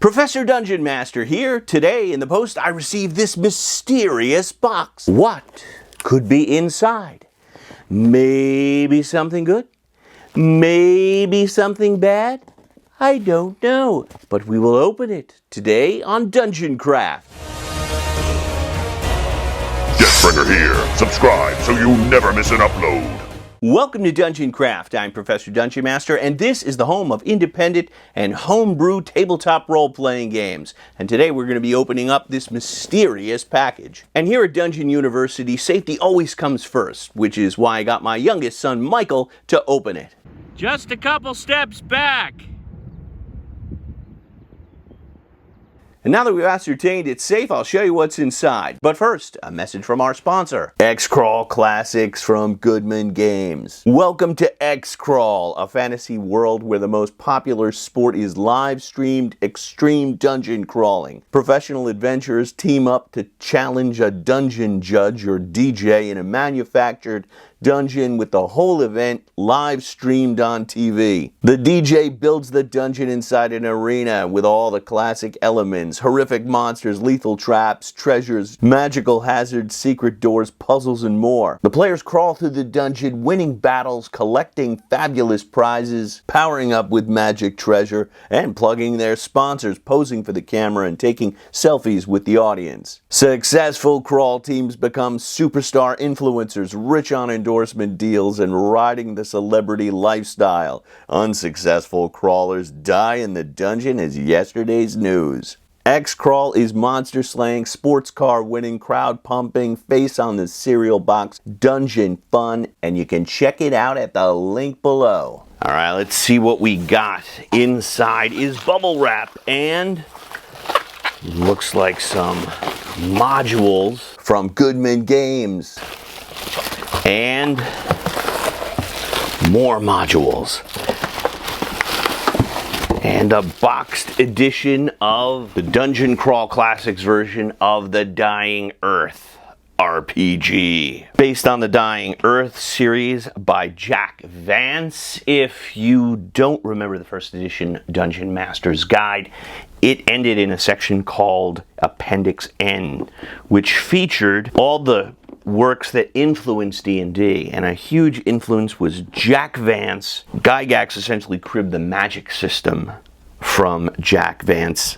Professor Dungeon Master here. Today in the post I received this mysterious box. What could be inside? Maybe something good? Maybe something bad? I don't know, but we will open it today on Dungeon Craft. Deathbringer here. Subscribe so you never miss an upload. Welcome to Dungeon Craft. I'm Professor Dungeon Master, and this is the home of independent and homebrew tabletop role-playing games. And today we're going to be opening up this mysterious package. And here at Dungeon University, safety always comes first, which is why I got my youngest son, Michael, to open it. Just a couple steps back. And now that we've ascertained it's safe, I'll show you what's inside. But first, a message from our sponsor, X-Crawl Classics from Goodman Games. Welcome to X-Crawl, a fantasy world where the most popular sport is live-streamed extreme dungeon crawling. Professional adventurers team up to challenge a dungeon judge or DJ in a manufactured dungeon with the whole event live streamed on TV. The DJ builds the dungeon inside an arena with all the classic elements, horrific monsters, lethal traps, treasures, magical hazards, secret doors, puzzles, and more. The players crawl through the dungeon, winning battles, collecting fabulous prizes, powering up with magic treasure, and plugging their sponsors, posing for the camera, and taking selfies with the audience. Successful crawl teams become superstar influencers, rich on endorsement deals, and riding the celebrity lifestyle. Unsuccessful crawlers die in the dungeon as yesterday's news. X-Crawl is monster slaying, sports car winning, crowd pumping, face on the cereal box, dungeon fun, and you can check it out at the link below. Alright, let's see what we got. Inside is bubble wrap and looks like some modules from Goodman Games. And more modules. And a boxed edition of the Dungeon Crawl Classics version of the Dying Earth RPG. Based on the Dying Earth series by Jack Vance. If you don't remember the first edition Dungeon Master's Guide, it ended in a section called Appendix N, which featured all the works that influenced D&D, and a huge influence was Jack Vance. Gygax essentially cribbed the magic system from Jack Vance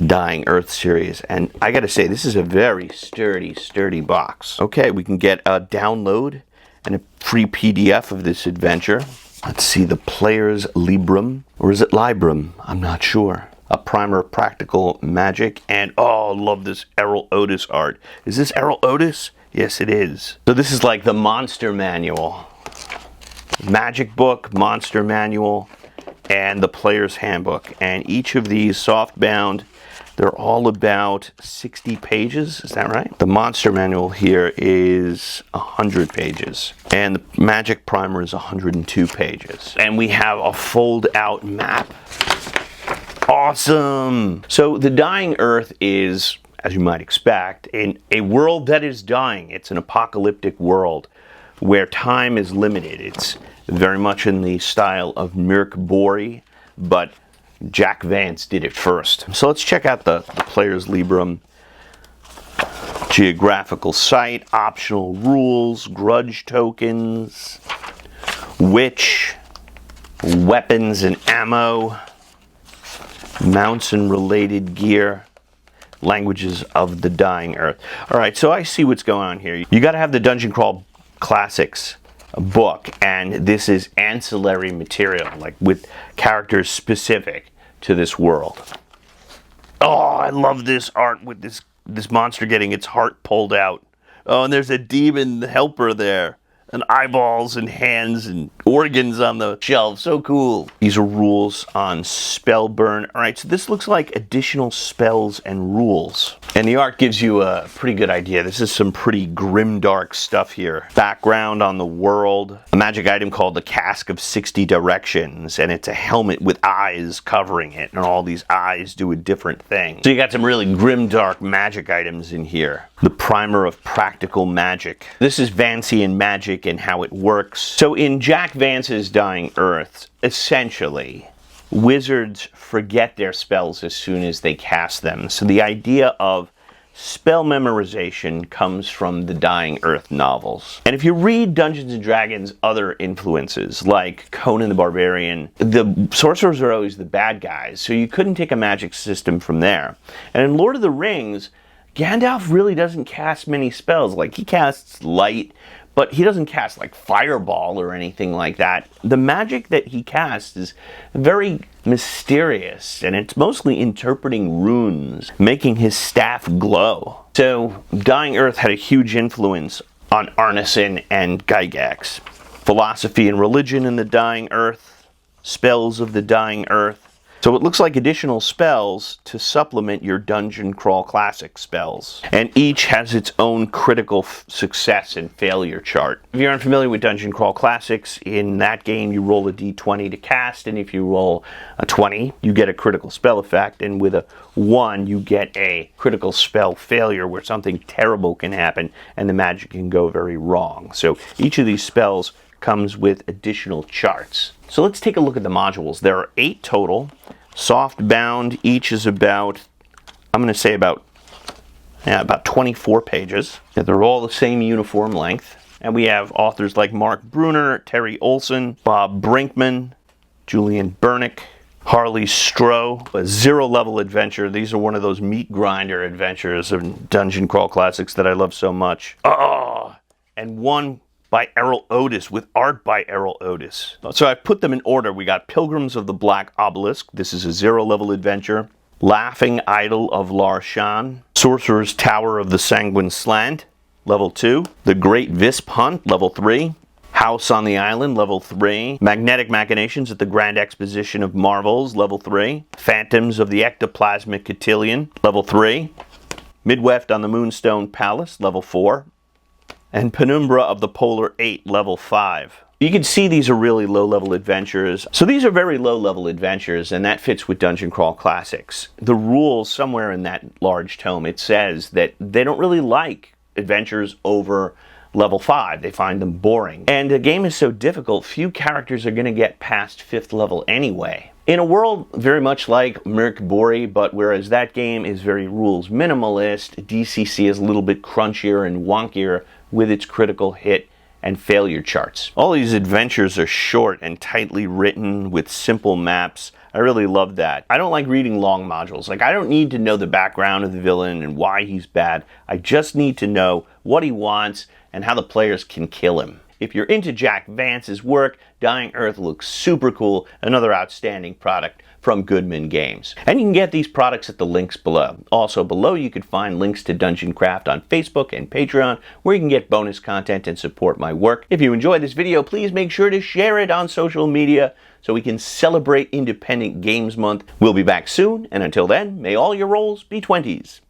Dying Earth series, and I gotta say, this is a very sturdy box. Okay, we can get a download and a free PDF of this adventure. Let's see, the Player's Librum, or is it Librum? I'm not sure. A primer of practical magic, and oh, love this Errol Otis art. Is this Errol Otis? Yes, it is. So this is like the monster manual. Magic book, monster manual, and the player's handbook. And each of these soft-bound, they're all about 60 pages. Is that right? The monster manual here is 100 pages. And the magic primer is 102 pages. And we have a fold-out map. Awesome! So the Dying Earth is, as you might expect, in a world that is dying. It's an apocalyptic world where time is limited. It's very much in the style of Mirk Borey, but Jack Vance did it first. So let's check out the Player's Librum. Geographical site, optional rules, grudge tokens, witch, weapons and ammo, mounts and related gear, languages of the Dying Earth. Alright, so I see what's going on here. You gotta have the Dungeon Crawl Classics book, and this is ancillary material, like with characters specific to this world. Oh, I love this art with this monster getting its heart pulled out. Oh, and there's a demon helper there. And eyeballs and hands and organs on the shelf. So cool. These are rules on spell burn. All right, so this looks like additional spells and rules. And the art gives you a pretty good idea. This is some pretty grimdark stuff here. Background on the world. A magic item called the Cask of 60 Directions. And it's a helmet with eyes covering it. And all these eyes do a different thing. So you got some really grimdark magic items in here. The primer of practical magic. This is Vancian magic and how it works. So in Jack Vance's Dying Earth, essentially, wizards forget their spells as soon as they cast them. So the idea of spell memorization comes from the Dying Earth novels. And if you read Dungeons & Dragons' other influences, like Conan the Barbarian, the sorcerers are always the bad guys, so you couldn't take a magic system from there. And in Lord of the Rings, Gandalf really doesn't cast many spells. Like, he casts light, but he doesn't cast like fireball or anything like that. The magic that he casts is very mysterious, and it's mostly interpreting runes, making his staff glow. So Dying Earth had a huge influence on Arneson and Gygax. Philosophy and religion in the Dying Earth, spells of the Dying Earth. So it looks like additional spells to supplement your Dungeon Crawl Classic spells. And each has its own critical success and failure chart. If you're unfamiliar with Dungeon Crawl Classics, in that game you roll a d20 to cast, and if you roll a 20, you get a critical spell effect, and with a 1, you get a critical spell failure where something terrible can happen and the magic can go very wrong. So each of these spells comes with additional charts. So let's take a look at the modules. There are 8 total. Soft bound, each is about, I'm going to say about 24 pages. They're all the same uniform length. And we have authors like Mark Bruner, Terry Olson, Bob Brinkman, Julian Bernick, Harley Stroh, a zero-level adventure. These are one of those meat grinder adventures of Dungeon Crawl Classics that I love so much. And one by Errol Otis, with art by Errol Otis. So I put them in order. We got Pilgrims of the Black Obelisk. This is a zero-level adventure. Laughing Idol of Larshan. Sorcerer's Tower of the Sanguine Slant, level 2. The Great Visp Hunt, level 3. House on the Island, level 3. Magnetic Machinations at the Grand Exposition of Marvels, level 3. Phantoms of the Ectoplasmic Cotillion, level 3. Midweft on the Moonstone Palace, level 4. And Penumbra of the Polar 8, level 5. You can see these are really low-level adventures. So these are very low-level adventures, and that fits with Dungeon Crawl Classics. The rules, somewhere in that large tome, it says that they don't really like adventures over level 5. They find them boring. And the game is so difficult, few characters are going to get past 5th level anyway. In a world very much like Mirk Borri, but whereas that game is very rules minimalist, DCC is a little bit crunchier and wonkier with its critical hit and failure charts. All these adventures are short and tightly written with simple maps. I really love that. I don't like reading long modules. Like, I don't need to know the background of the villain and why he's bad. I just need to know what he wants and how the players can kill him. If you're into Jack Vance's work, Dying Earth looks super cool. Another outstanding product from Goodman Games. And you can get these products at the links below. Also below you can find links to Dungeon Craft on Facebook and Patreon, where you can get bonus content and support my work. If you enjoyed this video, please make sure to share it on social media so we can celebrate Independent Games Month. We'll be back soon, and until then, may all your rolls be 20s.